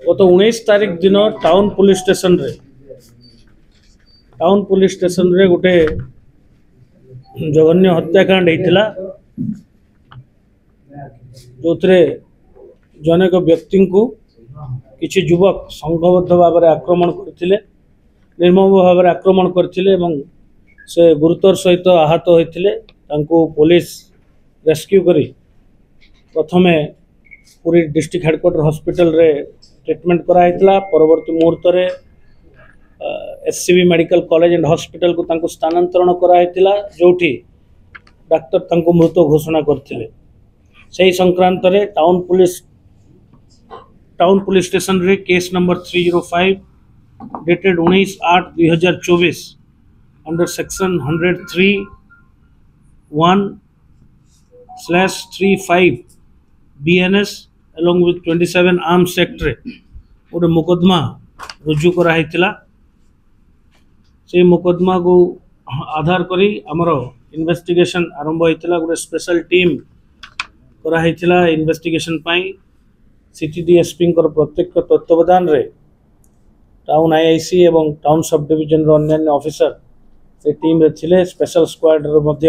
गत 19 तारिख दिन टाउन पुलिस स्टेशन रे गोटे जघन्य हत्याकांड होता जो जनेक व्यक्ति को किसी युवक संघबद्ध भाव में आक्रमण करते निर्मम भाव में आक्रमण करते से गुरुतर सहित आहत होते पुलिस रेस्क्यू करी प्रथमे पूरी डिस्ट्रिक्ट हेडक्वार्टर हॉस्पिटल रे ट्रीटमेंट कराइतला परवर्ती मुहूर्त रे SCB medical college and hospital को तांको स्थानांतरण कराइतला जोठी डॉक्टर तांको मृत घोषणा करथिले सही संक्रांत रे टाउन पुलिस स्टेशन रे case number 305 dated 19/8/2024 under section 103(1/35 BNS along with 27 arms act रे गोटे मुकदमा रुजु कराइतला से मुकदमा को आधार करी हमरो इन्वेस्टिगेशन आरंभ होइतला गोटे स्पेशल टीम कराइतला इन्वेस्टिगेशन पाई सिटी डीएसपी प्रत्यक्ष तत्वावधान रे टाउन आईआईसी एवं टाउन सब डिविजन रो अन्य ऑफिसर से टीम रे थिले स्पेशल स्क्वाड रो मध्य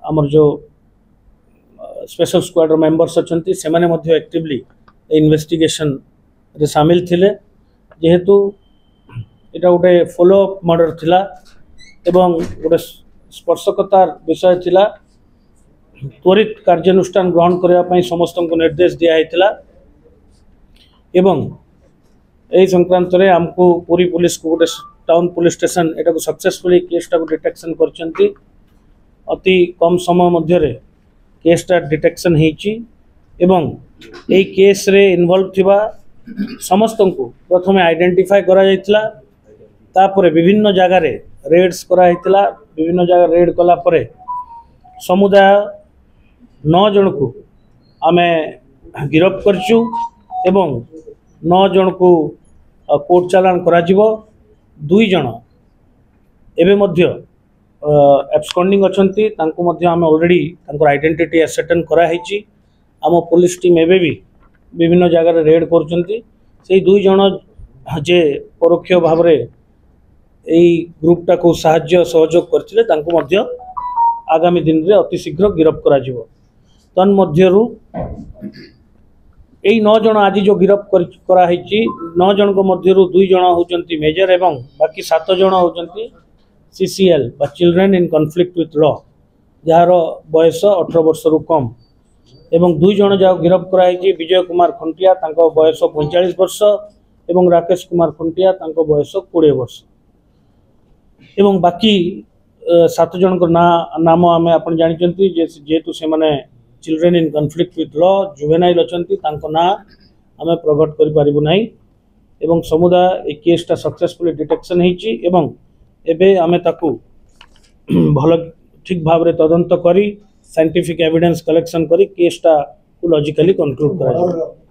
हमर जो स्पेशल स्क्वाड रो मेंबर्स अछंती से माने मध्य एक्टिवली इन्वेस्टिगेशन रे शामिल थिले जेहेतु एटा गोटे फॉलो अप मर्डर थिला एवं गोटे स्पर्शकतार विषय थिला त्वरित कार्यानुष्ठान ग्रहण करने पई समस्त को निर्देश दिया हैतिला एवं एही संक्रांत रे हमको पूरी पुलिस को गोटे टाउन पुलिस स्टेशन एटा को सक्सेसफुली केसटा को डिटेक्शन करचंती अति कम समय मध्य रे केसटा डिटेक्शन हेची एवं एही केस रे इन्वॉल्व थिबा समस्त को प्रथमे आइडेंटिफाई करा जायतिला तापरे विभिन्न जगह रे रेड्स करा हैतिला विभिन्न जगह रेड कला परे समुदाय 9 जन को आमे गिरफ्त करचु एवं 9 जन को कोर्ट चालान करा जिवो 2 जन एबे मध्य एब्सकॉन्डिंग अछंती तांको मध्य आमे ऑलरेडी तांको आइडेंटिटी एसेटन करा हैची आम पुलिस टीम एबे भी विभिन्न जगह रेड करचंती से 2 जन जे परोक्ष भाव रे एई ग्रुपटा को सहाय्य सहयोग करथिले तांको मध्य आगामी दिन रे अति शीघ्र गिरफ्त करा जिवो तन मध्यरु एई 9 जन आज जो गिरफ्त करा हैची 9 जन को मध्यरु 2 जन होचंती मेजर एवं बाकी 7 जन होचंती सीसीएल बा children in conflict with law jar बयस 18 वर्ष रु कम एवं 2 जन जा गिरफ्त करा हैची विजय कुमार खंटिया तांको बयस 45 वर्ष एवं राकेश कुमार खंटिया तांको बयस 20 वर्ष एवं बाकी 7 जन को नाम आम आप जानते जेहेतु से माने children in conflict with law juvenile अछंती तांको ना आम प्रकट करि पारिबु नाही एवं समुदाय ए केसटा सक्सेसफुली डिटेक्शन हेची एवं एबे आमे ताकू भल ठीक भाव रे तदंत करी साइंटिफिक एविडेंस कलेक्शन करी केसटा को लॉजिकली कंक्लूड करा जाय।